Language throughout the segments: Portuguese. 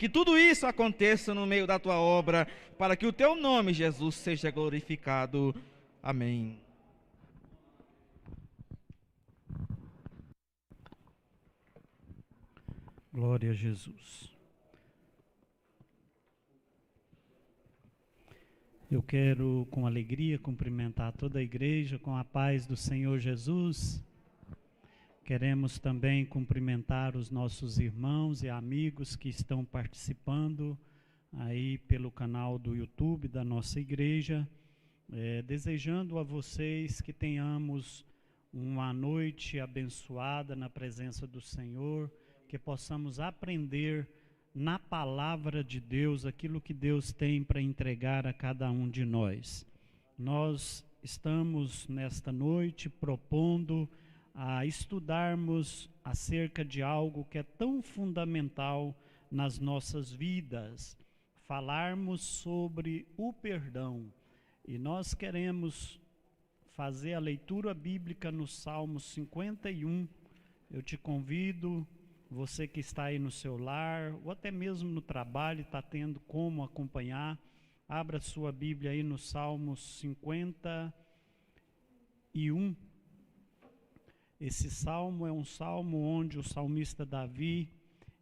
Que tudo isso aconteça no meio da tua obra, para que o teu nome, Jesus, seja glorificado. Amém. Glória a Jesus. Eu quero, com alegria, cumprimentar toda a igreja com a paz do Senhor Jesus. Queremos também cumprimentar os nossos irmãos e amigos que estão participando aí pelo canal do YouTube da nossa igreja, desejando a vocês que tenhamos uma noite abençoada na presença do Senhor, que possamos aprender na palavra de Deus aquilo que Deus tem para entregar a cada um de nós. Nós estamos nesta noite propondo a estudarmos acerca de algo que é tão fundamental nas nossas vidas, falarmos sobre o perdão. E nós queremos fazer a leitura bíblica no Salmo 51. Eu te convido, você que está aí no seu lar, ou até mesmo no trabalho, está tendo como acompanhar, abra sua Bíblia aí no Salmo 51. Esse salmo é um salmo onde o salmista Davi,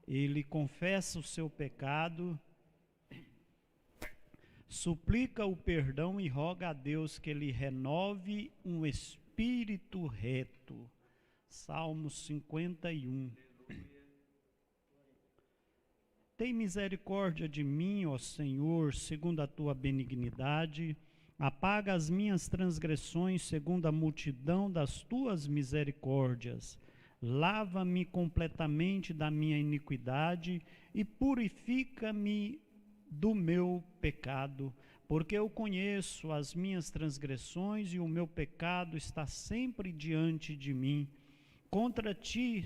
ele confessa o seu pecado, suplica o perdão e roga a Deus que ele renove um espírito reto. Salmo 51. Tem misericórdia de mim, ó Senhor, segundo a tua benignidade. Apaga as minhas transgressões segundo a multidão das tuas misericórdias. Lava-me completamente da minha iniquidade e purifica-me do meu pecado, porque eu conheço as minhas transgressões e o meu pecado está sempre diante de mim. Contra ti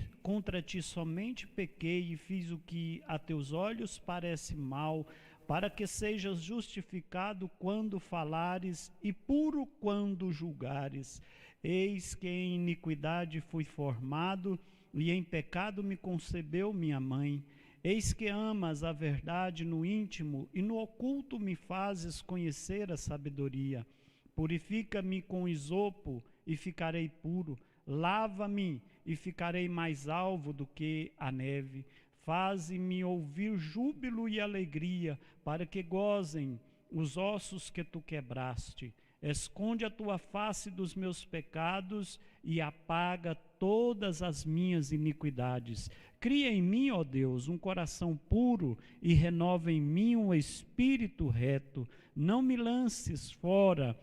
somente pequei e fiz o que a teus olhos parece mal, para que sejas justificado quando falares e puro quando julgares. Eis que em iniquidade fui formado, e em pecado me concebeu minha mãe. Eis que amas a verdade no íntimo, e no oculto me fazes conhecer a sabedoria. Purifica-me com isopo, e ficarei puro. Lava-me, e ficarei mais alvo do que a neve. Faze-me ouvir júbilo e alegria, para que gozem os ossos que tu quebraste. Esconde a tua face dos meus pecados e apaga todas as minhas iniquidades. Cria em mim, ó Deus, um coração puro e renova em mim um espírito reto. Não me lances fora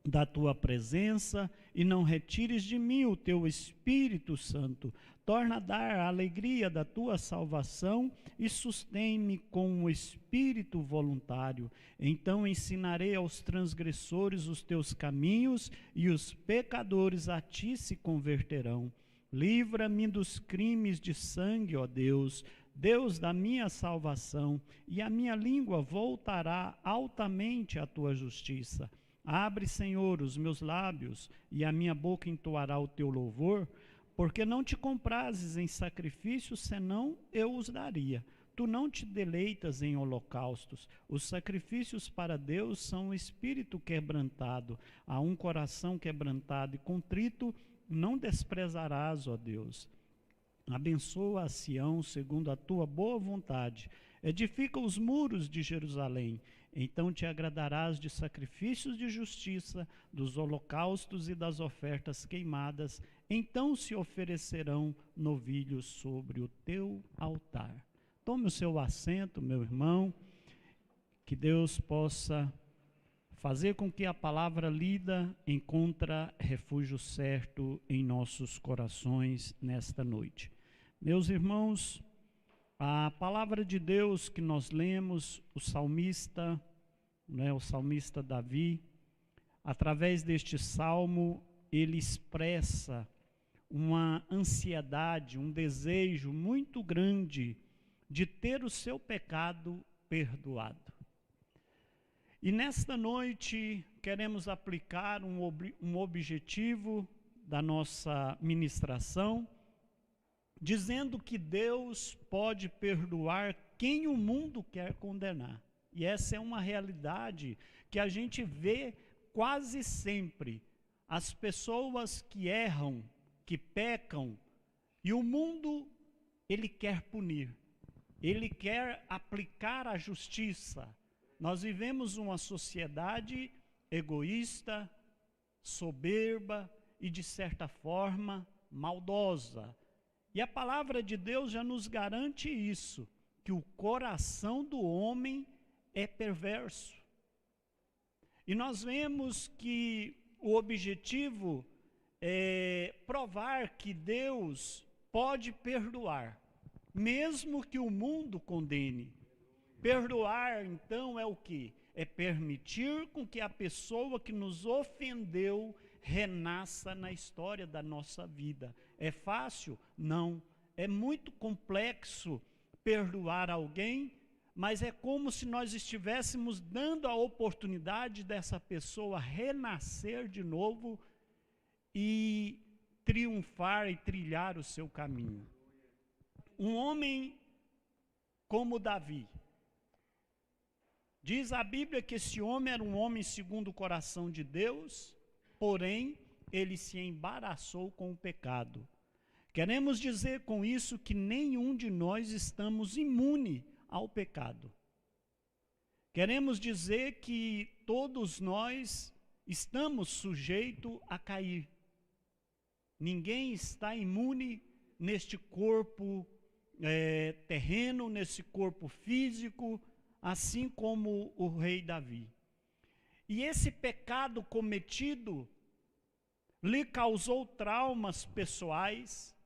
da tua presença e não retires de mim o teu Espírito Santo. Torna a dar a alegria da tua salvação e sustém-me com um espírito voluntário. Então ensinarei aos transgressores os teus caminhos e os pecadores a ti se converterão. Livra-me dos crimes de sangue, ó Deus, Deus da minha salvação, e a minha língua voltará altamente à tua justiça. Abre, Senhor, os meus lábios, e a minha boca entoará o teu louvor, porque não te comprases em sacrifícios, senão eu os daria. Tu não te deleitas em holocaustos. Os sacrifícios para Deus são um espírito quebrantado. A um coração quebrantado e contrito não desprezarás, ó Deus. Abençoa a Sião segundo a tua boa vontade. Edifica os muros de Jerusalém. Então te agradarás de sacrifícios de justiça, dos holocaustos e das ofertas queimadas. Então se oferecerão novilhos sobre o teu altar. Tome o seu assento, meu irmão. Que Deus possa fazer com que a palavra lida encontre refúgio certo em nossos corações nesta noite. Meus irmãos, a palavra de Deus que nós lemos, o salmista Davi, através deste salmo, ele expressa uma ansiedade, um desejo muito grande de ter o seu pecado perdoado. E nesta noite queremos aplicar um objetivo da nossa ministração, dizendo que Deus pode perdoar quem o mundo quer condenar. E essa é uma realidade que a gente vê quase sempre. As pessoas que erram, que pecam, e o mundo, ele quer punir. Ele quer aplicar a justiça. Nós vivemos uma sociedade egoísta, soberba e, de certa forma, maldosa. E a palavra de Deus já nos garante isso, que o coração do homem é perverso. E nós vemos que o objetivo é provar que Deus pode perdoar, mesmo que o mundo condene. Perdoar, então, é o quê? É permitir com que a pessoa que nos ofendeu renasça na história da nossa vida. É fácil? Não. É muito complexo perdoar alguém, mas é como se nós estivéssemos dando a oportunidade dessa pessoa renascer de novo e triunfar e trilhar o seu caminho. Um homem como Davi, diz a Bíblia que esse homem era um homem segundo o coração de Deus, porém, ele se embaraçou com o pecado. Queremos dizer com isso que nenhum de nós estamos imune ao pecado. Queremos dizer que todos nós estamos sujeitos a cair. Ninguém está imune neste corpo terreno, nesse corpo físico, assim como o rei Davi. E esse pecado cometido lhe causou traumas pessoais,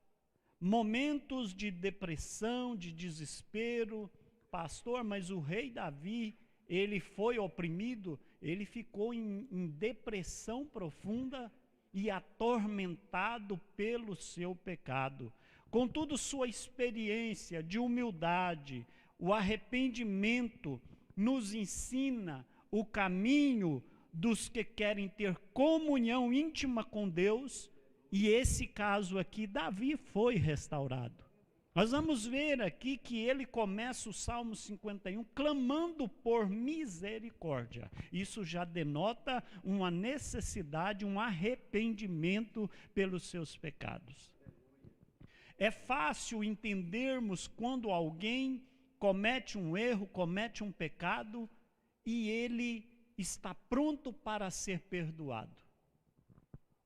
momentos de depressão, de desespero. Pastor, mas o rei Davi, ele foi oprimido, ele ficou em depressão profunda e atormentado pelo seu pecado. Contudo, sua experiência de humildade, o arrependimento, nos ensina o caminho dos que querem ter comunhão íntima com Deus, e esse caso aqui, Davi foi restaurado. Nós vamos ver aqui que ele começa o Salmo 51 clamando por misericórdia. Isso já denota uma necessidade, um arrependimento pelos seus pecados. É fácil entendermos quando alguém comete um erro, comete um pecado, e ele está pronto para ser perdoado.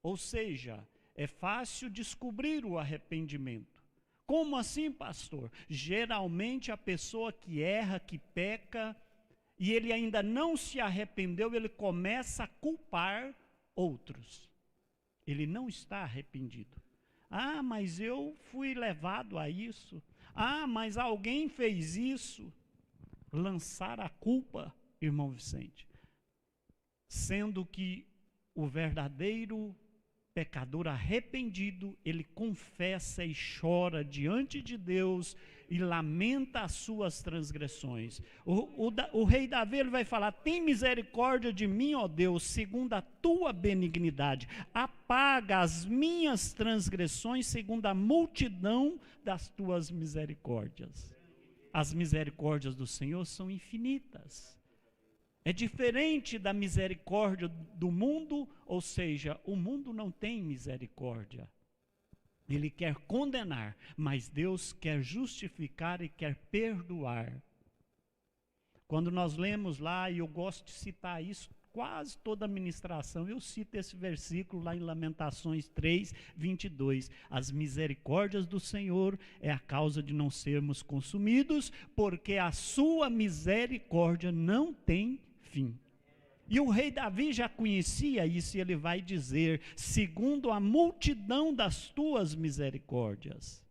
Ou seja, é fácil descobrir o arrependimento. Como assim, pastor? Geralmente a pessoa que erra, que peca, e ele ainda não se arrependeu, ele começa a culpar outros. Ele não está arrependido. Ah, mas eu fui levado a isso. Ah, mas alguém fez isso. Lançar a culpa, irmão Vicente. Sendo que o verdadeiro pecador arrependido, ele confessa e chora diante de Deus e lamenta as suas transgressões. O rei Davi, ele vai falar: tem misericórdia de mim, ó Deus, segundo a tua benignidade. Apaga as minhas transgressões segundo a multidão das tuas misericórdias. As misericórdias do Senhor são infinitas. É diferente da misericórdia do mundo, ou seja, o mundo não tem misericórdia. Ele quer condenar, mas Deus quer justificar e quer perdoar. Quando nós lemos lá, e eu gosto de citar isso, quase toda a ministração, eu cito esse versículo lá em Lamentações 3, 22. As misericórdias do Senhor é a causa de não sermos consumidos, porque a sua misericórdia não tem fim. E o rei Davi já conhecia isso, e ele vai dizer: segundo a multidão das tuas misericórdias.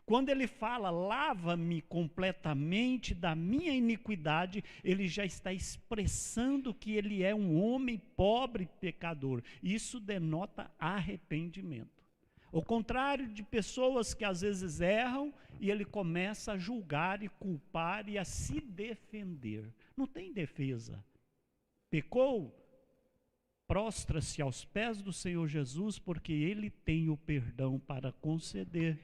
Quando ele fala, lava-me completamente da minha iniquidade, ele já está expressando que ele é um homem pobre e pecador. Isso denota arrependimento. Ao contrário de pessoas que às vezes erram, e ele começa a julgar e culpar e a se defender. Não tem defesa. Pecou, prostra-se aos pés do Senhor Jesus, porque ele tem o perdão para conceder.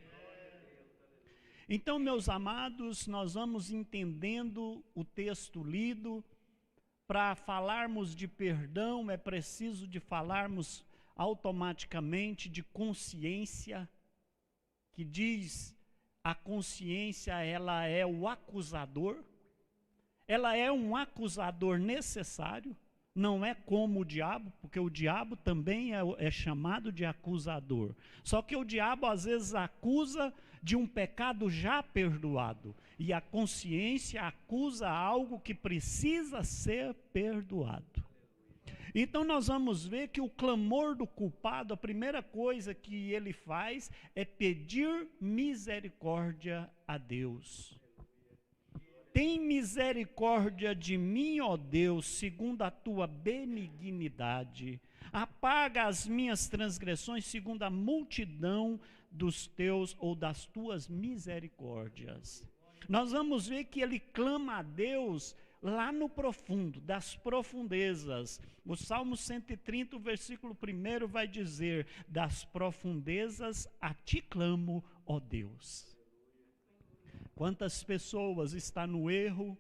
Então, meus amados, nós vamos entendendo o texto lido. Para falarmos de perdão, é preciso de falarmos automaticamente de consciência, que diz a consciência, ela é o acusador, ela é um acusador necessário, não é como o diabo, porque o diabo também é chamado de acusador. Só que o diabo às vezes acusa de um pecado já perdoado, e a consciência acusa algo que precisa ser perdoado. Então nós vamos ver que o clamor do culpado, a primeira coisa que ele faz é pedir misericórdia a Deus. Tem misericórdia de mim, ó Deus, segundo a tua benignidade. Apaga as minhas transgressões segundo a multidão dos teus ou das tuas misericórdias. Nós vamos ver que ele clama a Deus lá no profundo, das profundezas. O Salmo 130, o versículo 1 vai dizer: das profundezas a ti clamo, ó Deus. Quantas pessoas estão no erro,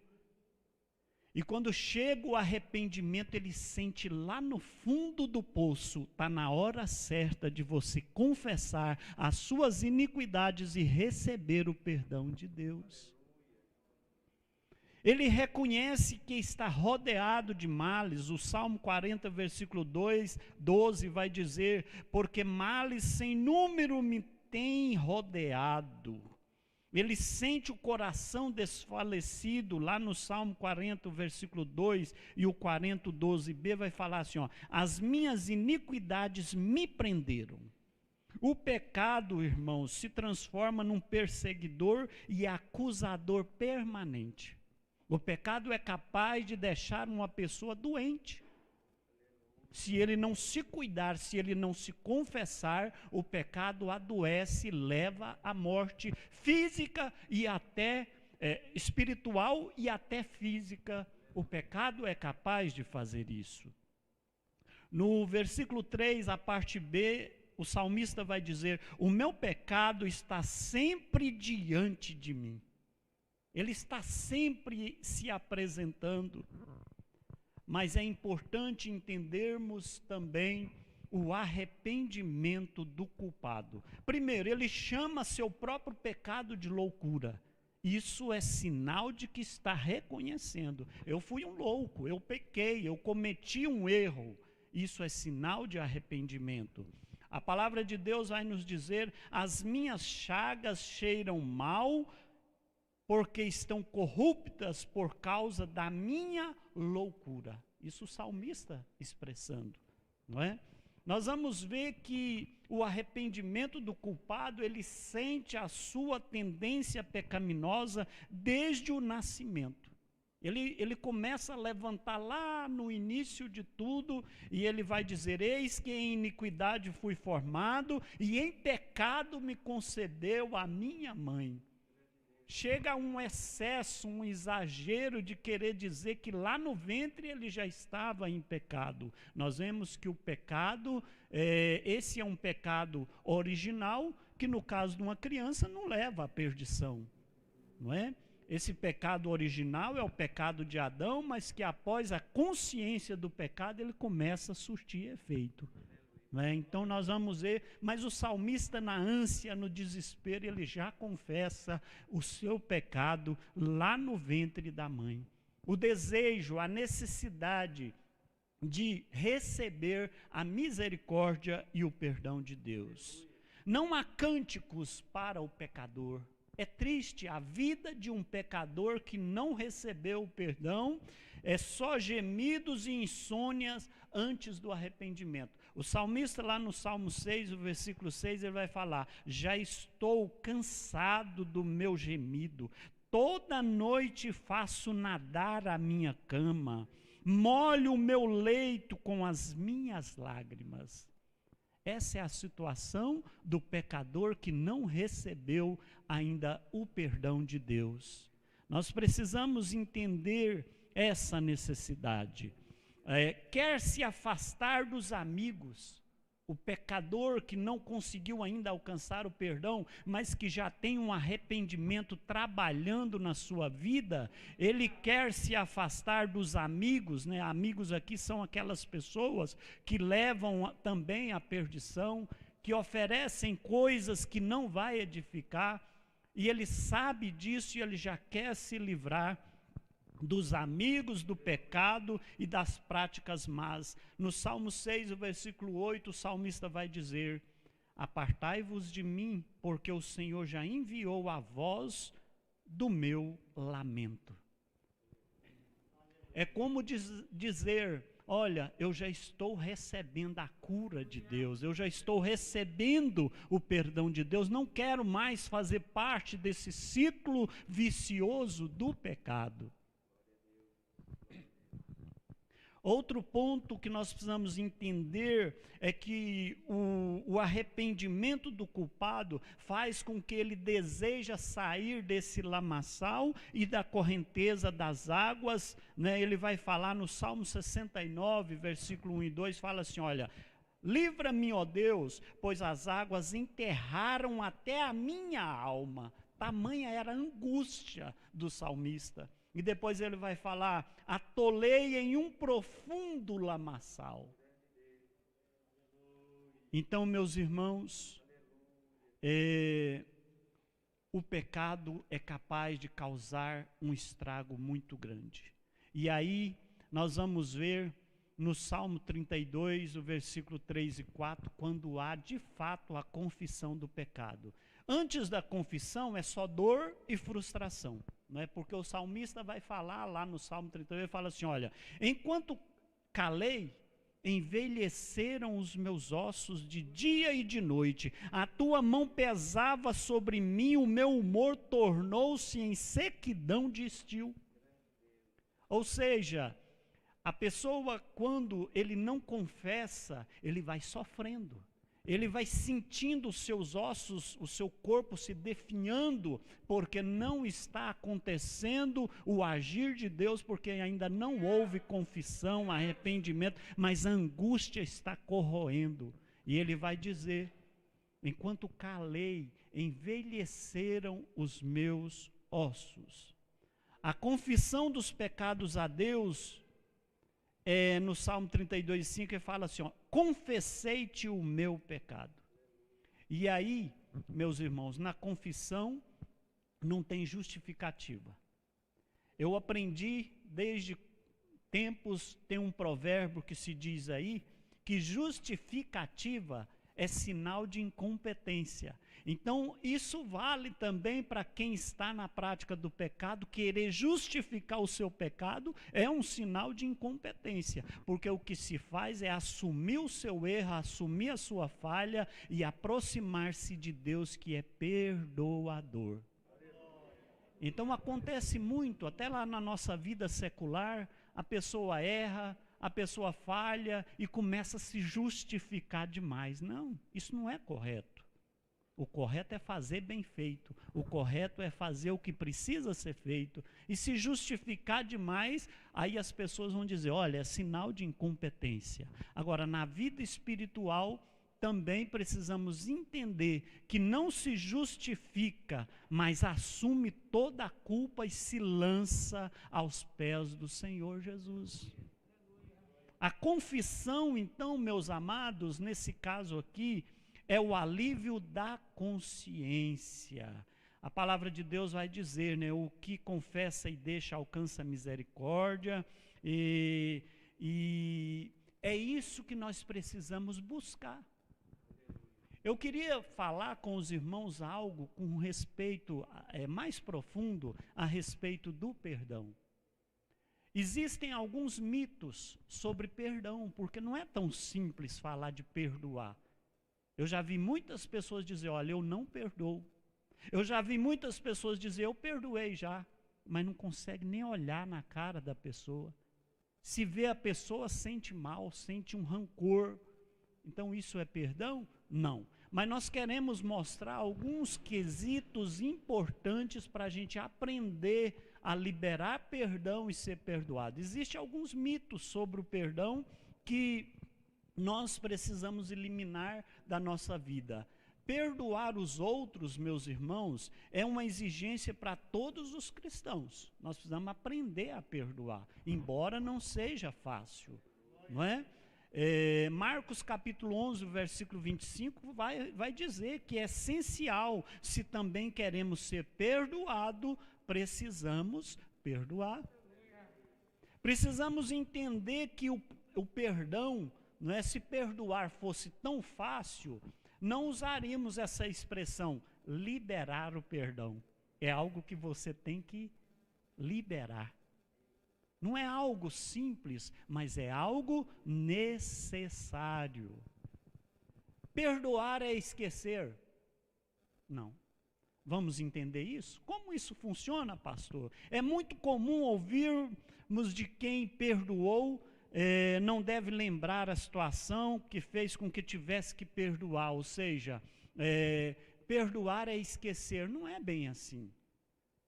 e quando chega o arrependimento, ele sente lá no fundo do poço, está na hora certa de você confessar as suas iniquidades e receber o perdão de Deus. Ele reconhece que está rodeado de males. O Salmo 40, versículo 12 vai dizer: porque males sem número me têm rodeado. Ele sente o coração desfalecido. Lá no Salmo 40, versículo 2 e o 40, 12b vai falar assim, ó: as minhas iniquidades me prenderam. O pecado, irmãos, se transforma num perseguidor e acusador permanente. O pecado é capaz de deixar uma pessoa doente. Se ele não se cuidar, se ele não se confessar, o pecado adoece, leva à morte física e até espiritual e até física. O pecado é capaz de fazer isso. No versículo 3, a parte B, o salmista vai dizer: o meu pecado está sempre diante de mim. Ele está sempre se apresentando. Mas é importante entendermos também o arrependimento do culpado. Primeiro, ele chama seu próprio pecado de loucura. Isso é sinal de que está reconhecendo: eu fui um louco, eu pequei, eu cometi um erro. Isso é sinal de arrependimento. A palavra de Deus vai nos dizer: as minhas chagas cheiram mal, porque estão corruptas por causa da minha loucura. Isso o salmista expressando, não é? Nós vamos ver que o arrependimento do culpado, ele sente a sua tendência pecaminosa desde o nascimento. Ele começa a levantar lá no início de tudo, e ele vai dizer: eis que em iniquidade fui formado, e em pecado me concebeu a minha mãe. Chega a um excesso, um exagero de querer dizer que lá no ventre ele já estava em pecado. Nós vemos que o pecado, esse é um pecado original, que no caso de uma criança não leva à perdição, não é? Esse pecado original é o pecado de Adão, mas que após a consciência do pecado ele começa a surtir efeito. Então nós vamos ver, mas o salmista, na ânsia, no desespero, ele já confessa o seu pecado lá no ventre da mãe. O desejo, a necessidade de receber a misericórdia e o perdão de Deus. Não há cânticos para o pecador. É triste a vida de um pecador que não recebeu o perdão, é só gemidos e insônias antes do arrependimento. O salmista lá no Salmo 6, o versículo 6, ele vai falar: já estou cansado do meu gemido, toda noite faço nadar a minha cama, molho o meu leito com as minhas lágrimas. Essa é a situação do pecador que não recebeu ainda o perdão de Deus. Nós precisamos entender essa necessidade. Quer se afastar dos amigos. O pecador que não conseguiu ainda alcançar o perdão, mas que já tem um arrependimento trabalhando na sua vida, ele quer se afastar dos amigos, né? Amigos aqui são aquelas pessoas que levam também à perdição, que oferecem coisas que não vai edificar, e ele sabe disso e ele já quer se livrar dos amigos do pecado e das práticas más. No Salmo 6, o versículo 8, o salmista vai dizer: apartai-vos de mim, porque o Senhor já enviou a voz do meu lamento. É como dizer: olha, eu já estou recebendo a cura de Deus, eu já estou recebendo o perdão de Deus, não quero mais fazer parte desse ciclo vicioso do pecado. Outro ponto que nós precisamos entender é que o arrependimento do culpado faz com que ele deseja sair desse lamaçal e da correnteza das águas, né? Ele vai falar no Salmo 69, versículo 1 e 2, fala assim, olha: livra-me, ó Deus, pois as águas enterraram até a minha alma. Tamanha era a angústia do salmista. E depois ele vai falar: atolei em um profundo lamaçal. Então, meus irmãos, o pecado é capaz de causar um estrago muito grande. E aí nós vamos ver no Salmo 32, o versículo 3 e 4, quando há de fato a confissão do pecado. Antes da confissão é só dor e frustração. Não é? Porque o salmista vai falar lá no Salmo 32, ele fala assim, olha: enquanto calei, envelheceram os meus ossos de dia e de noite, a tua mão pesava sobre mim, o meu humor tornou-se em sequidão de estio. Ou seja, a pessoa, quando ele não confessa, ele vai sofrendo. Ele vai sentindo os seus ossos, o seu corpo se definhando, porque não está acontecendo o agir de Deus, porque ainda não houve confissão, arrependimento, mas a angústia está corroendo. E ele vai dizer: enquanto calei, envelheceram os meus ossos. A confissão dos pecados a Deus, no Salmo 32, 5, ele fala assim, ó: confessei-te o meu pecado. E aí, meus irmãos, na confissão não tem justificativa. Eu aprendi desde tempos, tem um provérbio que se diz aí, que justificativa é sinal de incompetência. Então, isso vale também para quem está na prática do pecado. Querer justificar o seu pecado é um sinal de incompetência, porque o que se faz é assumir o seu erro, assumir a sua falha e aproximar-se de Deus, que é perdoador. Então, acontece muito, até lá na nossa vida secular, a pessoa erra, a pessoa falha e começa a se justificar demais. Não, isso não é correto. O correto é fazer bem feito. O correto é fazer o que precisa ser feito. E se justificar demais, aí as pessoas vão dizer, olha, é sinal de incompetência. Agora, na vida espiritual, também precisamos entender que não se justifica, mas assume toda a culpa e se lança aos pés do Senhor Jesus. A confissão, então, meus amados, nesse caso aqui, é o alívio da consciência. A palavra de Deus vai dizer, né, o que confessa e deixa alcança misericórdia, e é isso que nós precisamos buscar. Eu queria falar com os irmãos algo com respeito, mais profundo, a respeito do perdão. Existem alguns mitos sobre perdão, porque não é tão simples falar de perdoar. Eu já vi muitas pessoas dizer, olha, eu não perdoo. Eu já vi muitas pessoas dizer, eu perdoei já, mas não consegue nem olhar na cara da pessoa. Se vê a pessoa, sente mal, sente um rancor. Então isso é perdão? Não. Mas nós queremos mostrar alguns quesitos importantes para a gente aprender a liberar perdão e ser perdoado. Existem alguns mitos sobre o perdão que nós precisamos eliminar da nossa vida. Perdoar os outros, meus irmãos, é uma exigência para todos os cristãos. Nós precisamos aprender a perdoar, embora não seja fácil, não é? Marcos capítulo 11, versículo 25, vai dizer que é essencial, se também queremos ser perdoados, precisamos perdoar. Precisamos entender que o perdão, não é, se perdoar fosse tão fácil, não usaríamos essa expressão, liberar o perdão. É algo que você tem que liberar. Não é algo simples, mas é algo necessário. Perdoar é esquecer? Não. Vamos entender isso? Como isso funciona, pastor? É muito comum ouvirmos de quem perdoou, não deve lembrar a situação que fez com que tivesse que perdoar, ou seja, perdoar é esquecer. Não é bem assim.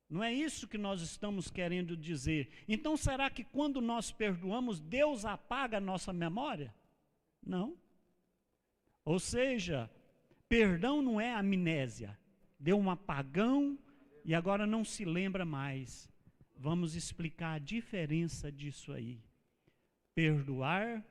Não é isso que nós estamos querendo dizer. Então, será que quando nós perdoamos, Deus apaga a nossa memória? Não. Ou seja, perdão não é amnésia. Deu um apagão e agora não se lembra mais. Vamos explicar a diferença disso aí. Perdoar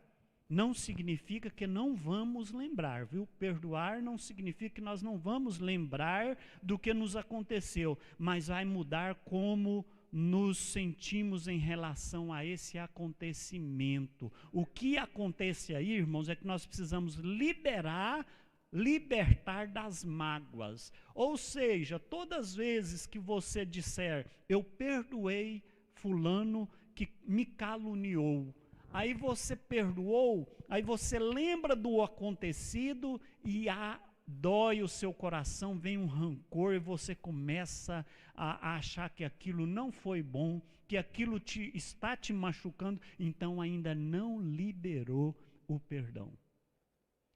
não significa que não vamos lembrar, viu? Perdoar não significa que nós não vamos lembrar do que nos aconteceu, mas vai mudar como nos sentimos em relação a esse acontecimento. O que acontece aí, irmãos, é que nós precisamos libertar das mágoas. Ou seja, todas as vezes que você disser, eu perdoei fulano que me caluniou, aí você perdoou, aí você lembra do acontecido e dói o seu coração, vem um rancor e você começa a achar que aquilo não foi bom, que aquilo está te machucando, então ainda não liberou o perdão.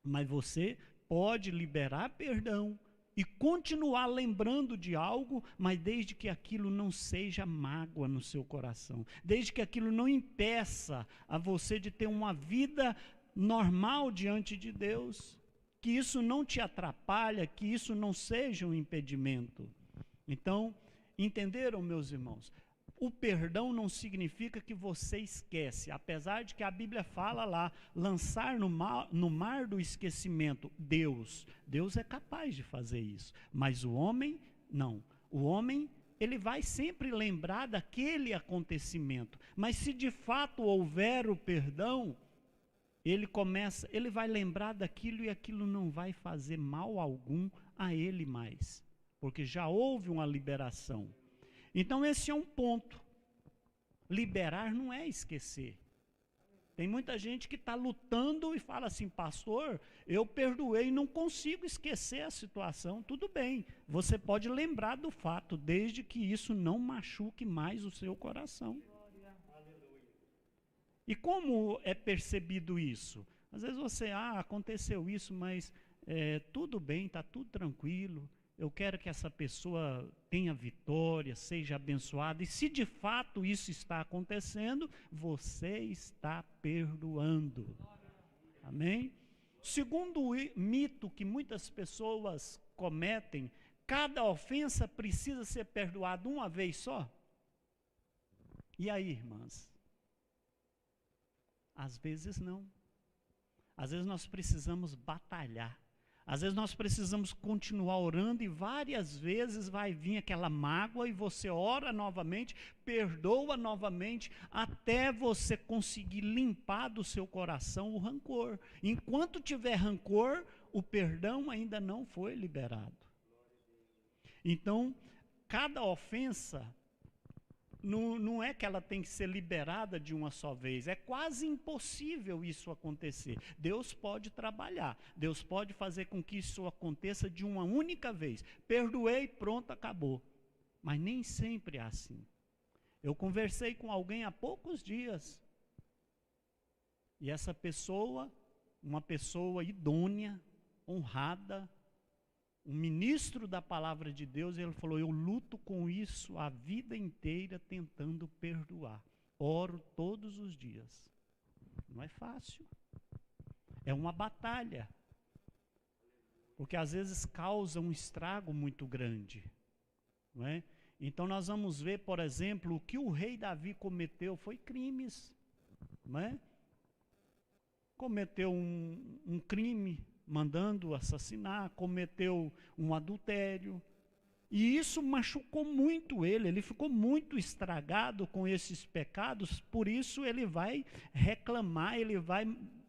Mas você pode liberar perdão e continuar lembrando de algo, mas desde que aquilo não seja mágoa no seu coração, desde que aquilo não impeça a você de ter uma vida normal diante de Deus, que isso não te atrapalha, que isso não seja um impedimento. Então, entenderam, meus irmãos? O perdão não significa que você esquece, apesar de que a Bíblia fala lá, lançar no mar do esquecimento, Deus é capaz de fazer isso, mas o homem, não. O homem, ele vai sempre lembrar daquele acontecimento, mas se de fato houver o perdão, ele vai lembrar daquilo e aquilo não vai fazer mal algum a ele mais, porque já houve uma liberação. Então esse é um ponto. Liberar não é esquecer. Tem muita gente que está lutando e fala assim, pastor, eu perdoei, não consigo esquecer a situação. Tudo bem, você pode lembrar do fato, desde que isso não machuque mais o seu coração. E como é percebido isso? Às vezes você, aconteceu isso, mas tudo bem, está tudo tranquilo. Eu quero que essa pessoa tenha vitória, seja abençoada. E se de fato isso está acontecendo, você está perdoando. Amém? Segundo mito que muitas pessoas cometem, cada ofensa precisa ser perdoada uma vez só? E aí, irmãs? Às vezes não. Às vezes nós precisamos batalhar. Às vezes nós precisamos continuar orando e várias vezes vai vir aquela mágoa e você ora novamente, perdoa novamente, até você conseguir limpar do seu coração o rancor. Enquanto tiver rancor, o perdão ainda não foi liberado. Então, cada ofensa, não é que ela tem que ser liberada de uma só vez, é quase impossível isso acontecer. Deus pode trabalhar, Deus pode fazer com que isso aconteça de uma única vez. Perdoei, pronto, acabou. Mas nem sempre é assim. Eu conversei com alguém há poucos dias, e essa pessoa, uma pessoa idônea, honrada, um ministro da palavra de Deus, ele falou, eu luto com isso a vida inteira tentando perdoar. Oro todos os dias. Não é fácil. É uma batalha. Porque às vezes causa um estrago muito grande. Não é? Então nós vamos ver, por exemplo, o que o rei Davi cometeu foi crimes. Não é? Cometeu um crime mandando assassinar, cometeu um adultério. E isso machucou muito ele ficou muito estragado com esses pecados, por isso ele vai reclamar, ele vai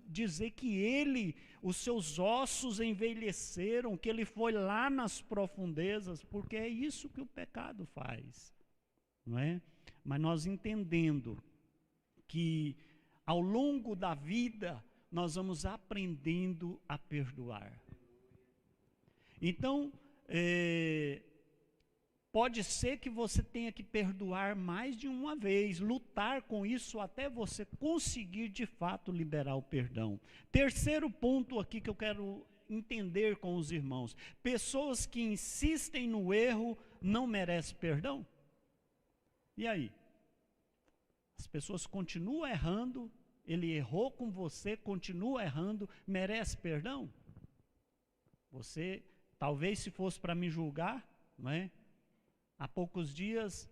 dizer que os seus ossos envelheceram, que ele foi lá nas profundezas, porque é isso que o pecado faz, não é? Mas nós entendendo que ao longo da vida nós vamos aprendendo a perdoar. Então, pode ser que você tenha que perdoar mais de uma vez, lutar com isso até você conseguir de fato liberar o perdão. Terceiro ponto aqui que eu quero entender com os irmãos: pessoas que insistem no erro não merecem perdão? E aí? As pessoas continuam errando, ele errou com você, continua errando, merece perdão? Você, talvez se fosse para me julgar, não é? Há poucos dias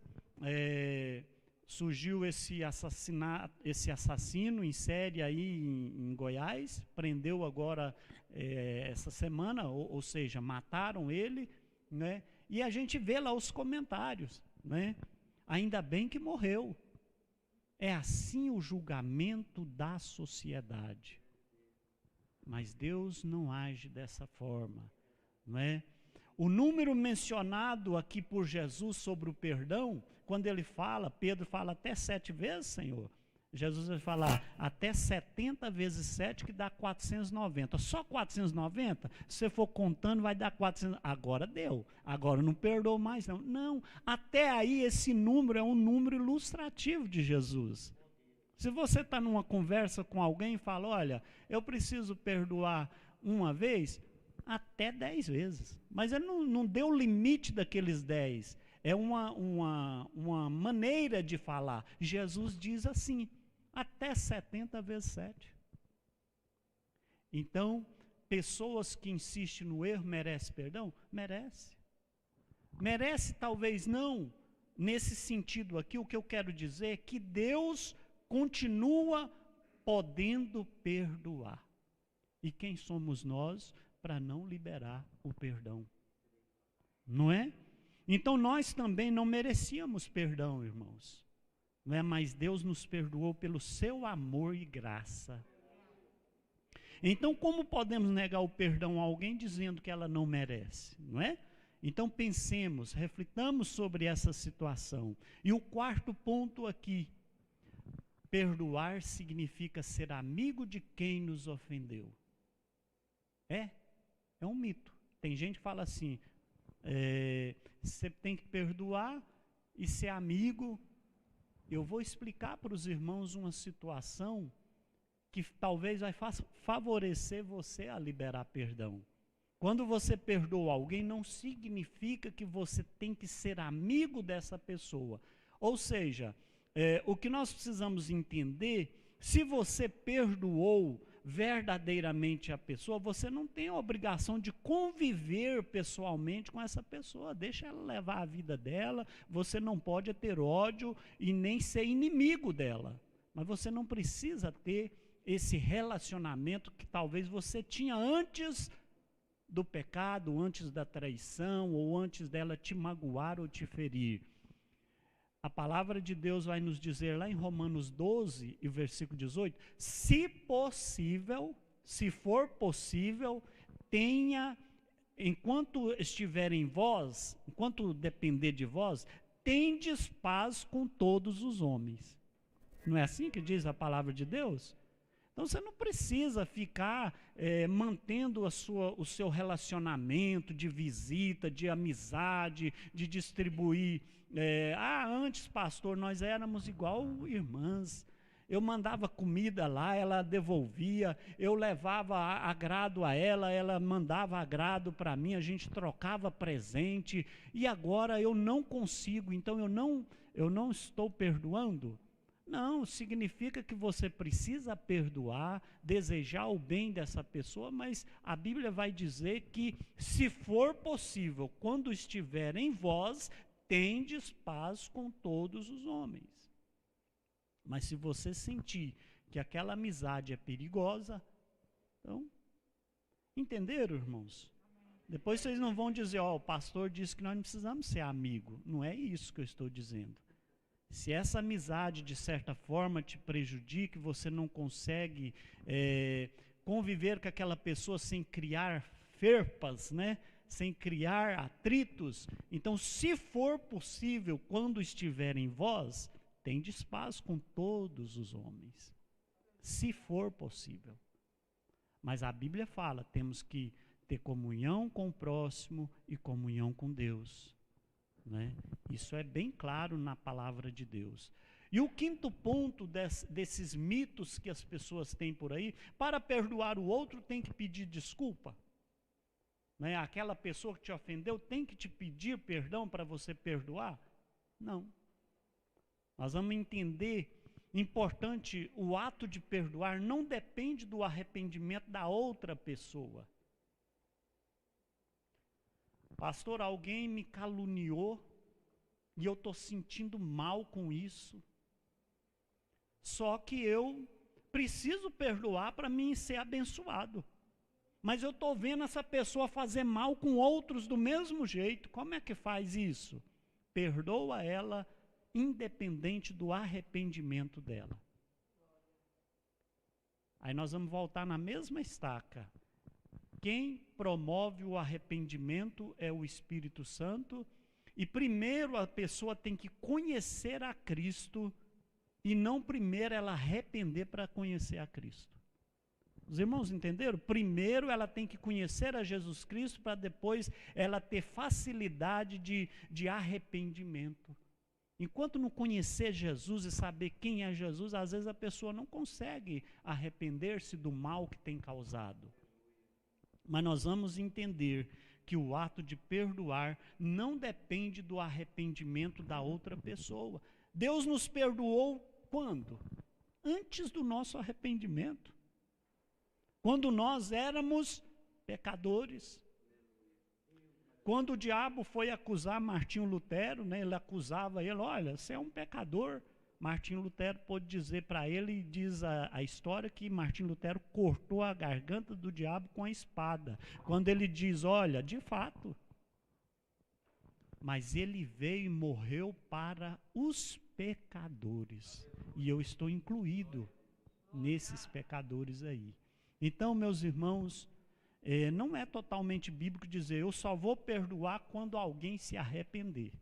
surgiu esse assassino em série aí em Goiás, prendeu agora essa semana, ou seja, mataram ele, né? E a gente vê lá os comentários, né? Ainda bem que morreu. É assim o julgamento da sociedade. Mas Deus não age dessa forma, não é? O número mencionado aqui por Jesus sobre o perdão, quando ele fala, Pedro fala até 7 vezes, Senhor. Jesus vai falar até 70 vezes 7, que dá 490. Só 490? Se você for contando, vai dar 400. Agora deu. Agora não perdoou mais, não. Não, até aí esse número é um número ilustrativo de Jesus. Se você está numa conversa com alguém e fala, olha, eu preciso perdoar uma vez, até 10 vezes. Mas ele não deu o limite daqueles 10. É uma maneira de falar. Jesus diz assim, até 70 vezes 7. Então, pessoas que insistem no erro merecem perdão? Merece. Merece talvez não, nesse sentido aqui, o que eu quero dizer é que Deus continua podendo perdoar. E quem somos nós para não liberar o perdão? Não é? Então nós também não merecíamos perdão, irmãos. Não é? Mas Deus nos perdoou pelo seu amor e graça. Então como podemos negar o perdão a alguém dizendo que ela não merece? Não é? Então pensemos, reflitamos sobre essa situação. E o quarto ponto aqui: perdoar significa ser amigo de quem nos ofendeu. É um mito. Tem gente que fala assim, você tem que perdoar e ser amigo. Eu vou explicar para os irmãos uma situação que talvez vai favorecer você a liberar perdão. Quando você perdoa alguém, não significa que você tem que ser amigo dessa pessoa. Ou seja, o que nós precisamos entender, se você perdoou verdadeiramente a pessoa, você não tem a obrigação de conviver pessoalmente com essa pessoa, deixa ela levar a vida dela, você não pode ter ódio e nem ser inimigo dela, mas você não precisa ter esse relacionamento que talvez você tinha antes do pecado, antes da traição, ou antes dela te magoar ou te ferir. A palavra de Deus vai nos dizer lá em Romanos 12, e versículo 18, se possível, se for possível, tenha, enquanto estiver em vós, enquanto depender de vós, tendes paz com todos os homens. Não é assim que diz a palavra de Deus? Então você não precisa ficar mantendo o seu relacionamento de visita, de amizade, de distribuir. Antes, pastor, nós éramos igual irmãs. Eu mandava comida lá, ela devolvia, eu levava agrado a ela, ela mandava agrado para mim, a gente trocava presente, e agora eu não consigo, então eu não estou perdoando. Não, significa que você precisa perdoar, desejar o bem dessa pessoa, mas a Bíblia vai dizer que, se for possível, quando estiver em vós, tendes paz com todos os homens. Mas se você sentir que aquela amizade é perigosa, então, entenderam, irmãos? Depois vocês não vão dizer, ó, o pastor disse que nós não precisamos ser amigo. Não é isso que eu estou dizendo. Se essa amizade, de certa forma, te prejudica, você não consegue conviver com aquela pessoa sem criar ferpas, né? Sem criar atritos, então, se for possível, quando estiver em vós, tendes paz com todos os homens. Se for possível. Mas a Bíblia fala, temos que ter comunhão com o próximo e comunhão com Deus. Né? Isso é bem claro na palavra de Deus. E o quinto ponto desses mitos que as pessoas têm por aí, para perdoar o outro tem que pedir desculpa. Né? Aquela pessoa que te ofendeu tem que te pedir perdão para você perdoar? Não. Nós vamos entender, importante, o ato de perdoar não depende do arrependimento da outra pessoa. Pastor, alguém me caluniou e eu estou sentindo mal com isso. Só que eu preciso perdoar para mim ser abençoado. Mas eu estou vendo essa pessoa fazer mal com outros do mesmo jeito. Como é que faz isso? Perdoa ela, independente do arrependimento dela. Aí nós vamos voltar na mesma estaca. Quem promove o arrependimento é o Espírito Santo, e primeiro a pessoa tem que conhecer a Cristo, e não primeiro ela arrepender para conhecer a Cristo. Os irmãos entenderam? Primeiro ela tem que conhecer a Jesus Cristo, para depois ela ter facilidade de arrependimento. Enquanto não conhecer Jesus e saber quem é Jesus, às vezes a pessoa não consegue arrepender-se do mal que tem causado. Mas nós vamos entender que o ato de perdoar não depende do arrependimento da outra pessoa. Deus nos perdoou quando? Antes do nosso arrependimento. Quando nós éramos pecadores. Quando o diabo foi acusar Martinho Lutero, né, ele acusava ele, olha, você é um pecador. Martinho Lutero pôde dizer para ele, diz a história, que Martinho Lutero cortou a garganta do diabo com a espada. Quando ele diz, olha, de fato, mas ele veio e morreu para os pecadores. E eu estou incluído nesses pecadores aí. Então, meus irmãos, não é totalmente bíblico dizer, eu só vou perdoar quando alguém se arrepender.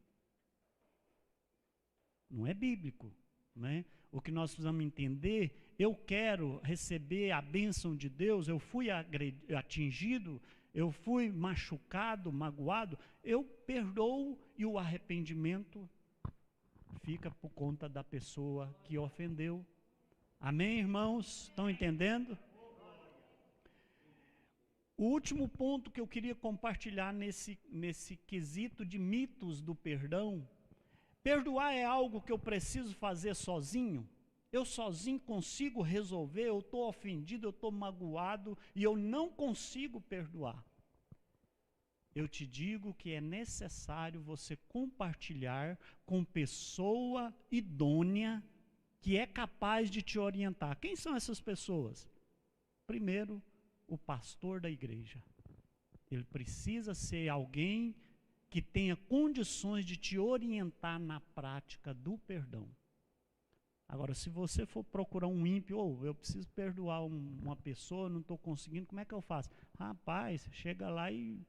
Não é bíblico. Né? O que nós precisamos entender, eu quero receber a bênção de Deus, eu fui atingido, eu fui machucado, magoado, eu perdoo, e o arrependimento fica por conta da pessoa que ofendeu. Amém, irmãos? Estão entendendo? O último ponto que eu queria compartilhar nesse quesito de mitos do perdão: perdoar é algo que eu preciso fazer sozinho? Eu sozinho consigo resolver? Eu estou ofendido, eu estou magoado e eu não consigo perdoar. Eu te digo que é necessário você compartilhar com pessoa idônea que é capaz de te orientar. Quem são essas pessoas? Primeiro, o pastor da igreja. Ele precisa ser alguém que tenha condições de te orientar na prática do perdão. Agora, se você for procurar um ímpio, eu preciso perdoar uma pessoa, não estou conseguindo, como é que eu faço? Rapaz, chega lá e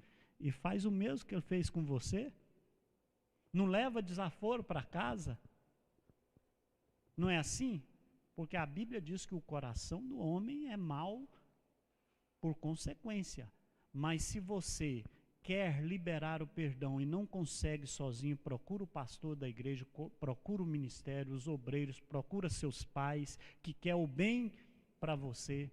faz o mesmo que ele fez com você. Não leva desaforo para casa. Não é assim? Porque a Bíblia diz que o coração do homem é mau por consequência. Mas se você quer liberar o perdão e não consegue sozinho, procura o pastor da igreja, procura o ministério, os obreiros, procura seus pais, que quer o bem para você,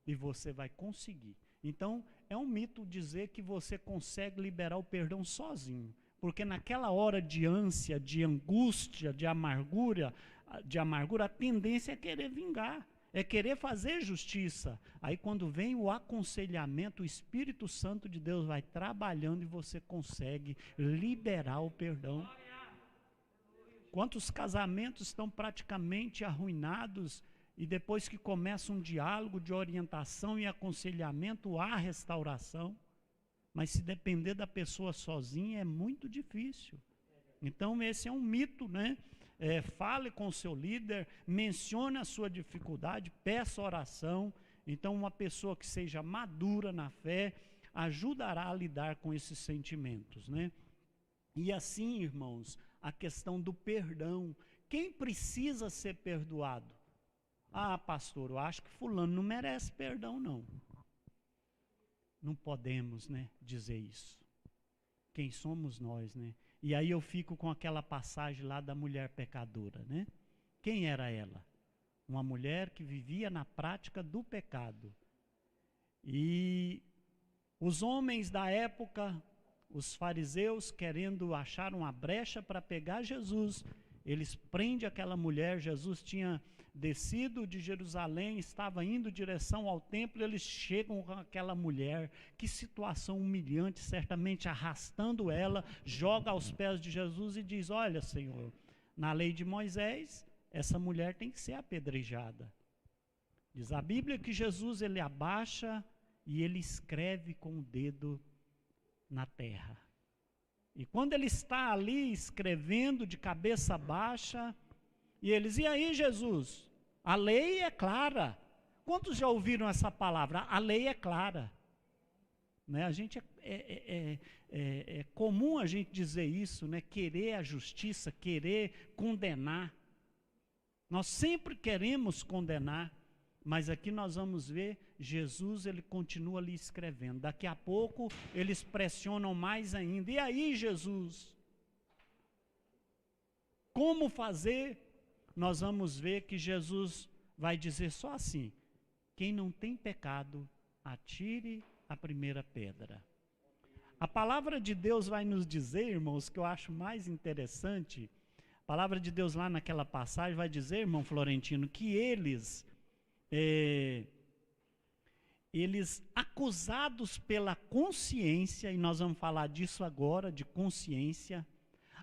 e você vai conseguir. Então, é um mito dizer que você consegue liberar o perdão sozinho, porque naquela hora de ânsia, de angústia, de amargura, de amargura, a tendência é querer vingar, é querer fazer justiça. Aí quando vem o aconselhamento, o Espírito Santo de Deus vai trabalhando e você consegue liberar o perdão. Quantos casamentos estão praticamente arruinados e depois que começa um diálogo de orientação e aconselhamento, há restauração. Mas se depender da pessoa sozinha é muito difícil. Então esse é um mito, né? Fale com o seu líder, mencione a sua dificuldade, peça oração. Então uma pessoa que seja madura na fé ajudará a lidar com esses sentimentos, né? E assim, irmãos, a questão do perdão. Quem precisa ser perdoado? Ah, pastor, eu acho que fulano não merece perdão, não. Não podemos, né, dizer isso. Quem somos nós, né? E aí eu fico com aquela passagem lá da mulher pecadora, né? Quem era ela? Uma mulher que vivia na prática do pecado. E os homens da época, os fariseus, querendo achar uma brecha para pegar Jesus, eles prendem aquela mulher. Jesus tinha descido de Jerusalém, estava indo em direção ao templo, eles chegam com aquela mulher, que situação humilhante, certamente arrastando ela, joga aos pés de Jesus e diz: olha, Senhor, na lei de Moisés, essa mulher tem que ser apedrejada. Diz a Bíblia que Jesus, ele abaixa e ele escreve com o dedo na terra. E quando ele está ali escrevendo de cabeça baixa, e eles: e aí, Jesus? A lei é clara. Quantos já ouviram essa palavra? A lei é clara. Né? A gente é comum a gente dizer isso, né? Querer a justiça, querer condenar. Nós sempre queremos condenar, mas aqui nós vamos ver, Jesus, ele continua ali escrevendo. Daqui a pouco eles pressionam mais ainda. E aí, Jesus? Como fazer? Nós vamos ver que Jesus vai dizer só assim: quem não tem pecado, atire a primeira pedra. A palavra de Deus vai nos dizer, irmãos, que eu acho mais interessante, a palavra de Deus lá naquela passagem vai dizer, irmão Florentino, que eles acusados pela consciência, e nós vamos falar disso agora, de consciência,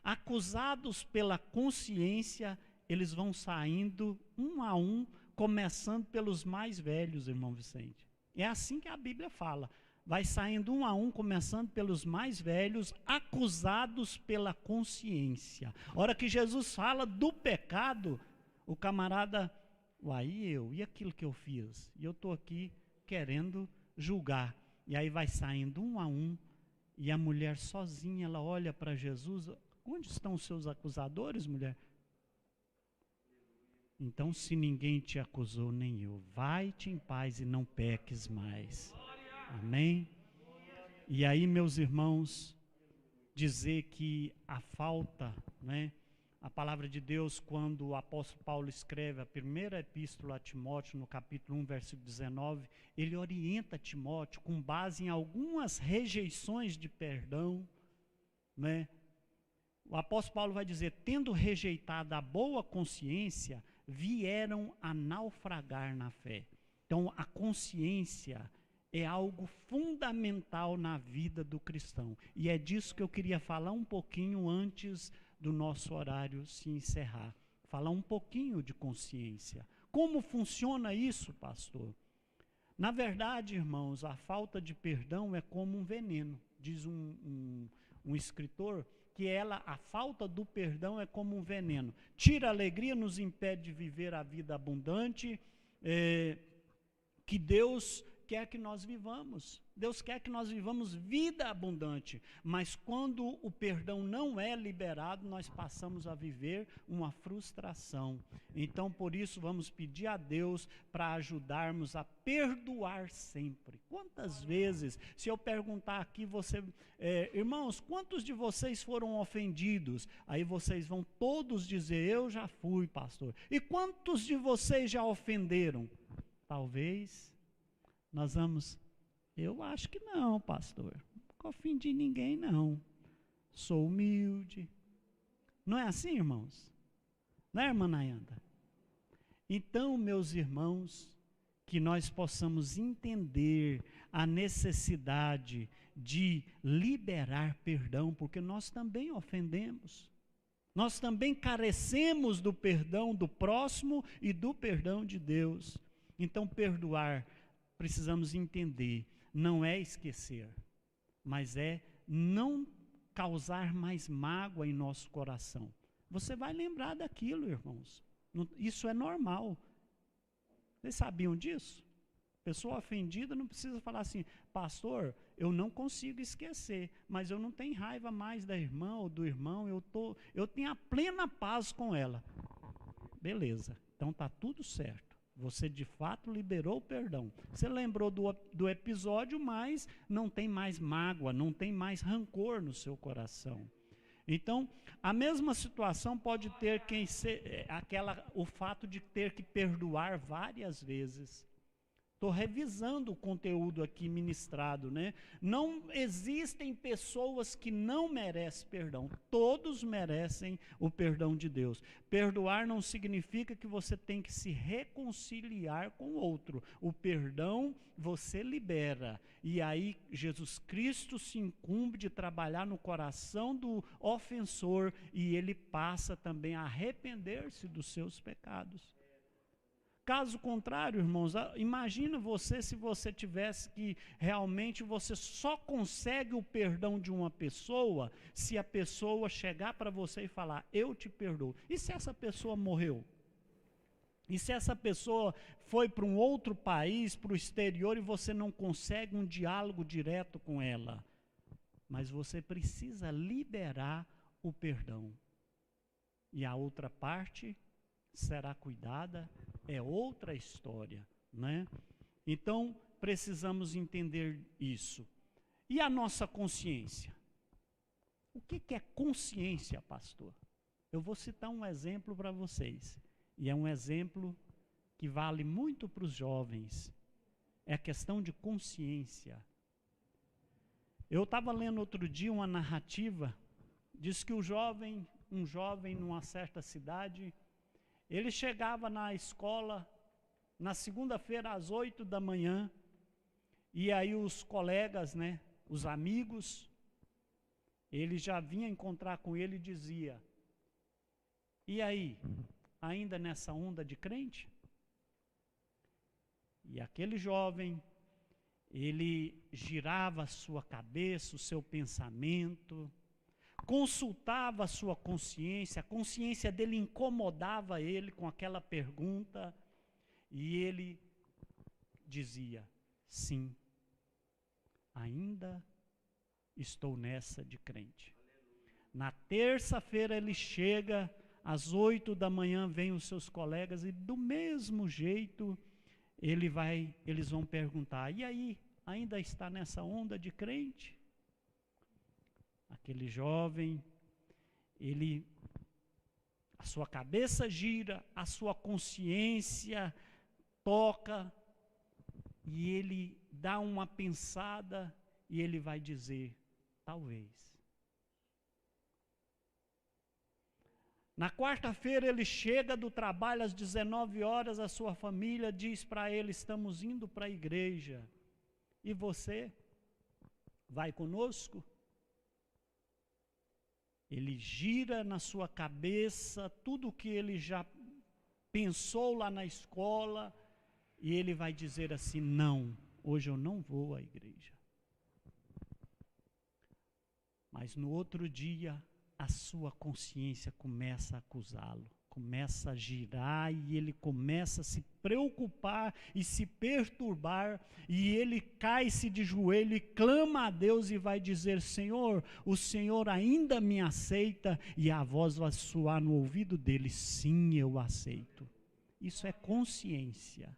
acusados pela consciência, eles vão saindo um a um, começando pelos mais velhos, irmão Vicente. É assim que a Bíblia fala. Vai saindo um a um, começando pelos mais velhos, acusados pela consciência. A hora que Jesus fala do pecado, o camarada, uai, e aquilo que eu fiz? E eu estou aqui querendo julgar. E aí vai saindo um a um, e a mulher sozinha, ela olha para Jesus: onde estão os seus acusadores, mulher? Então, se ninguém te acusou, nem eu, vai-te em paz e não peques mais. Amém? E aí, meus irmãos, dizer que a falta, né? A palavra de Deus, quando o apóstolo Paulo escreve a primeira epístola a Timóteo, no capítulo 1, versículo 19, ele orienta Timóteo com base em algumas rejeições de perdão, né? O apóstolo Paulo vai dizer: tendo rejeitado a boa consciência, vieram a naufragar na fé. Então, a consciência é algo fundamental na vida do cristão. E é disso que eu queria falar um pouquinho antes do nosso horário se encerrar. Falar um pouquinho de consciência. Como funciona isso, pastor? Na verdade, irmãos, a falta de perdão é como um veneno. Diz um escritor que a falta do perdão é como um veneno. Tira a alegria, nos impede de viver a vida abundante, que Deus quer que nós vivamos. Deus quer que nós vivamos vida abundante, mas quando o perdão não é liberado, nós passamos a viver uma frustração. Então, por isso, vamos pedir a Deus para ajudarmos a perdoar sempre. Quantas vezes, se eu perguntar aqui, irmãos, quantos de vocês foram ofendidos? Aí vocês vão todos dizer: eu já fui, pastor. E quantos de vocês já ofenderam? Talvez nós vamos: eu acho que não, pastor. Não ofendi ninguém, não. Sou humilde. Não é assim, irmãos? Né, irmã Nayanda? Então, meus irmãos, que nós possamos entender a necessidade de liberar perdão, porque nós também ofendemos. Nós também carecemos do perdão do próximo e do perdão de Deus. Então, perdoar, precisamos entender, não é esquecer, mas é não causar mais mágoa em nosso coração. Você vai lembrar daquilo, irmãos. Isso é normal. Vocês sabiam disso? Pessoa ofendida não precisa falar assim, pastor, eu não consigo esquecer, mas eu não tenho raiva mais da irmã ou do irmão, eu tenho a plena paz com ela. Beleza, então está tudo certo. Você de fato liberou o perdão. Você lembrou do episódio, mas não tem mais mágoa, não tem mais rancor no seu coração. Então, a mesma situação pode ter o fato de ter que perdoar várias vezes. Estou revisando o conteúdo aqui ministrado, né? Não existem pessoas que não merecem perdão. Todos merecem o perdão de Deus. Perdoar não significa que você tem que se reconciliar com o outro. O perdão você libera. E aí Jesus Cristo se incumbe de trabalhar no coração do ofensor e ele passa também a arrepender-se dos seus pecados. Caso contrário, irmãos, imagina você se você tivesse que realmente você só consegue o perdão de uma pessoa se a pessoa chegar para você e falar, eu te perdoo. E se essa pessoa morreu? E se essa pessoa foi para um outro país, para o exterior, e você não consegue um diálogo direto com ela? Mas você precisa liberar o perdão. E a outra parte será cuidada, é outra história, né? Então, precisamos entender isso. E a nossa consciência? O que é consciência, pastor? Eu vou citar um exemplo para vocês, e é um exemplo que vale muito para os jovens. É a questão de consciência. Eu estava lendo outro dia uma narrativa, diz que um jovem numa certa cidade, ele chegava na escola na segunda-feira às 8 da manhã, e aí os colegas, né, os amigos, ele já vinha encontrar com ele e dizia, e aí, ainda nessa onda de crente? E aquele jovem, ele girava a sua cabeça, o seu pensamento, consultava a sua consciência, a consciência dele incomodava ele com aquela pergunta, e ele dizia, sim, ainda estou nessa de crente. Na terça-feira ele chega, às 8 da manhã vêm os seus colegas, e do mesmo jeito eles vão perguntar, e aí, ainda está nessa onda de crente? Aquele jovem, a sua cabeça gira, a sua consciência toca, e ele dá uma pensada, e ele vai dizer, talvez. Na quarta-feira ele chega do trabalho às 19 horas, a sua família diz para ele, estamos indo para a igreja, e você vai conosco? Ele gira na sua cabeça tudo o que ele já pensou lá na escola, e ele vai dizer assim, não, hoje eu não vou à igreja. Mas no outro dia, a sua consciência começa a acusá-lo, começa a girar, e ele começa a se preocupar e se perturbar, e ele cai-se de joelho e clama a Deus e vai dizer, Senhor, o Senhor ainda me aceita? E a voz vai soar no ouvido dele, sim, eu aceito. Isso é consciência.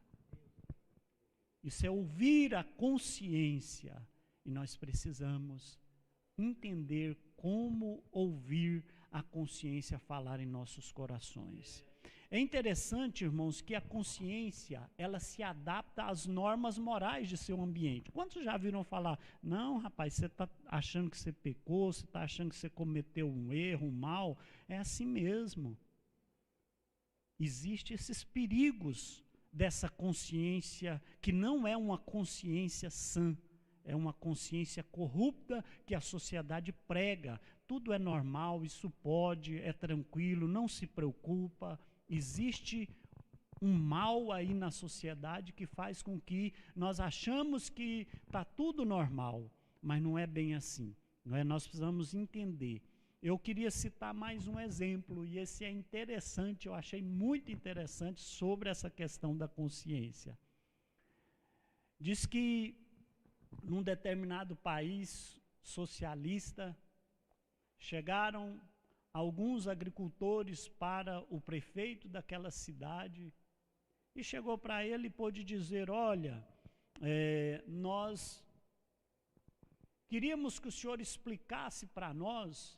Isso é ouvir a consciência, e nós precisamos entender como ouvir a consciência falar em nossos corações. É interessante, irmãos, que a consciência, ela se adapta às normas morais de seu ambiente. Quantos já viram falar, não, rapaz, você está achando que você pecou, você está achando que você cometeu um erro, um mal? É assim mesmo. existem esses perigos dessa consciência, que não é uma consciência sã, é uma consciência corrupta que a sociedade prega. Tudo é normal, isso pode, é tranquilo, não se preocupa. Existe um mal aí na sociedade que faz com que nós achamos que está tudo normal, mas não é bem assim. Não é? Nós precisamos entender. Eu queria citar mais um exemplo, e esse é interessante, eu achei muito interessante sobre essa questão da consciência. Diz que num determinado país socialista, chegaram alguns agricultores para o prefeito daquela cidade, e chegou para ele e pôde dizer: olha, nós queríamos que o senhor explicasse para nós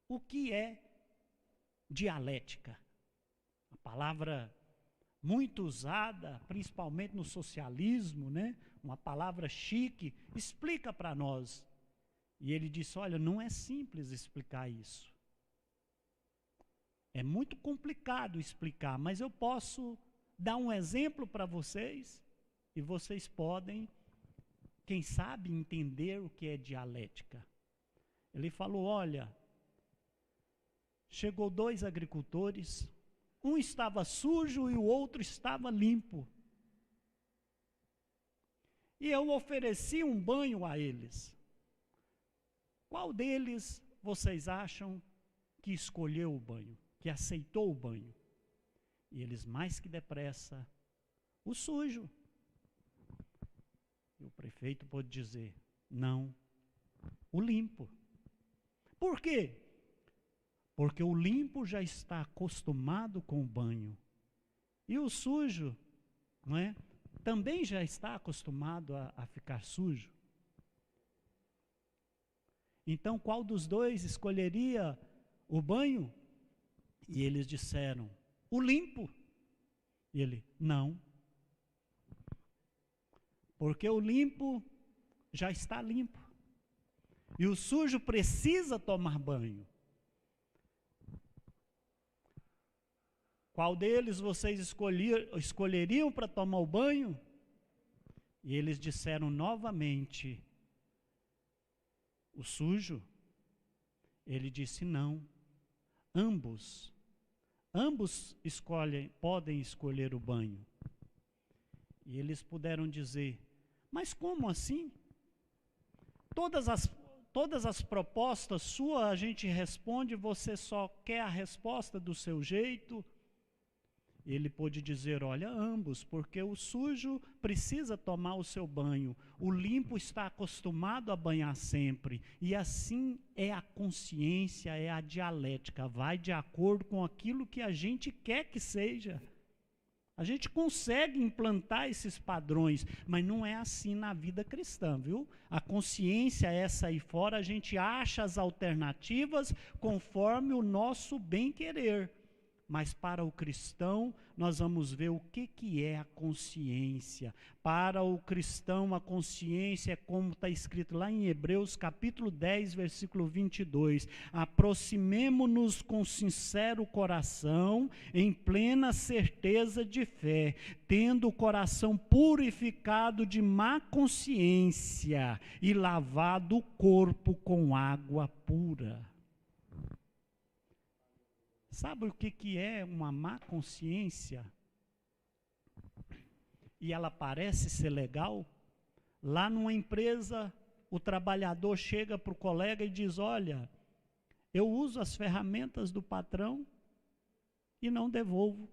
o que é dialética. A palavra muito usada, principalmente no socialismo, né? Uma palavra chique, explica para nós. E ele disse: olha, não é simples explicar isso. É muito complicado explicar, mas eu posso dar um exemplo para vocês, e vocês podem, quem sabe, entender o que é dialética. Ele falou: olha, chegou 2 agricultores, um estava sujo e o outro estava limpo. E eu ofereci um banho a eles. Qual deles vocês acham que escolheu o banho, que aceitou o banho? E eles, mais que depressa: o sujo. E o prefeito pôde dizer: não, o limpo. Por quê? Porque o limpo já está acostumado com o banho. E o sujo, não é? Também já está acostumado a ficar sujo. Então, qual dos dois escolheria o banho? E eles disseram: o limpo. E ele: não. Porque o limpo já está limpo. E o sujo precisa tomar banho. Qual deles vocês escolheriam para tomar o banho? E eles disseram novamente: o sujo. Ele disse: não, ambos podem escolher o banho. E eles puderam dizer: mas como assim? Todas as propostas suas a gente responde, você só quer a resposta do seu jeito. Ele pôde dizer: olha, ambos, porque o sujo precisa tomar o seu banho, o limpo está acostumado a banhar sempre, e assim é a consciência, é a dialética, vai de acordo com aquilo que a gente quer que seja. A gente consegue implantar esses padrões, mas não é assim na vida cristã, viu? A consciência é essa aí fora, a gente acha as alternativas conforme o nosso bem-querer. Mas para o cristão, nós vamos ver o que é a consciência. Para o cristão, a consciência é como está escrito lá em Hebreus, capítulo 10, versículo 22. Aproximemo-nos com sincero coração, em plena certeza de fé, tendo o coração purificado de má consciência e lavado o corpo com água pura. Sabe o que é uma má consciência? E ela parece ser legal? Lá numa empresa, o trabalhador chega para o colega e diz: olha, eu uso as ferramentas do patrão e não devolvo.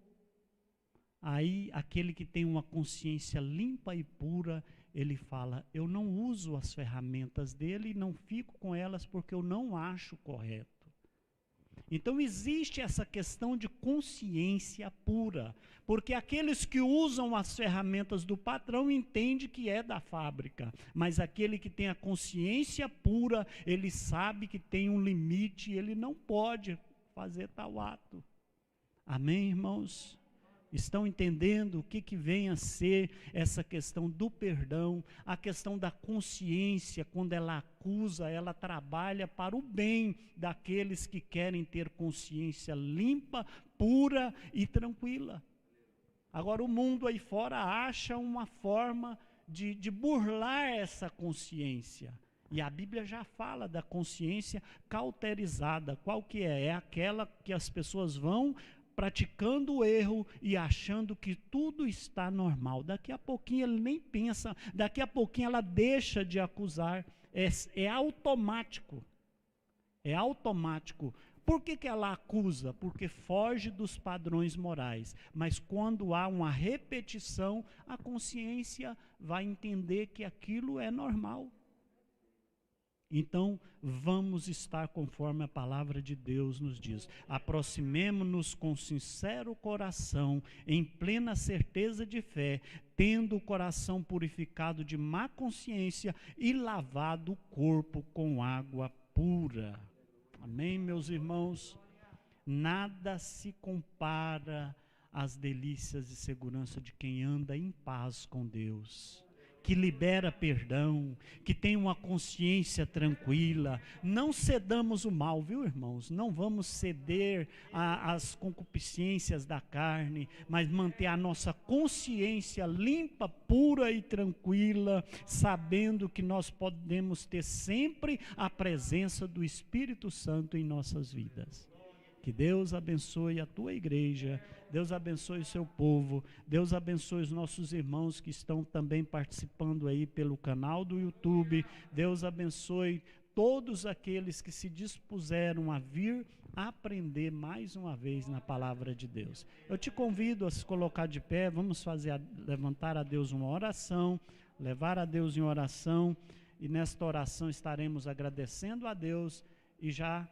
Aí, aquele que tem uma consciência limpa e pura, ele fala: eu não uso as ferramentas dele e não fico com elas porque eu não acho correto. Então existe essa questão de consciência pura, porque aqueles que usam as ferramentas do patrão entendem que é da fábrica, mas aquele que tem a consciência pura, ele sabe que tem um limite, ele não pode fazer tal ato. Amém, irmãos? Estão entendendo o que vem a ser essa questão do perdão, a questão da consciência? Quando ela acusa, ela trabalha para o bem daqueles que querem ter consciência limpa, pura e tranquila. Agora, o mundo aí fora acha uma forma de burlar essa consciência. E a Bíblia já fala da consciência cauterizada. Qual que é? É aquela que as pessoas vão praticando o erro e achando que tudo está normal. Daqui a pouquinho ele nem pensa, daqui a pouquinho ela deixa de acusar. É automático. É automático. Por que ela acusa? Porque foge dos padrões morais. Mas quando há uma repetição, a consciência vai entender que aquilo é normal. Então, vamos estar conforme a palavra de Deus nos diz. Aproximemo-nos com sincero coração, em plena certeza de fé, tendo o coração purificado de má consciência e lavado o corpo com água pura. Amém, meus irmãos? Nada se compara às delícias e segurança de quem anda em paz com Deus, que libera perdão, que tem uma consciência tranquila. Não cedamos o mal, viu, irmãos? Não vamos ceder às concupiscências da carne, mas manter a nossa consciência limpa, pura e tranquila, sabendo que nós podemos ter sempre a presença do Espírito Santo em nossas vidas. Que Deus abençoe a tua igreja, Deus abençoe o seu povo, Deus abençoe os nossos irmãos que estão também participando aí pelo canal do YouTube, Deus abençoe todos aqueles que se dispuseram a vir aprender mais uma vez na palavra de Deus. Eu te convido a se colocar de pé, vamos levantar a Deus uma oração, levar a Deus em oração, e nesta oração estaremos agradecendo a Deus e já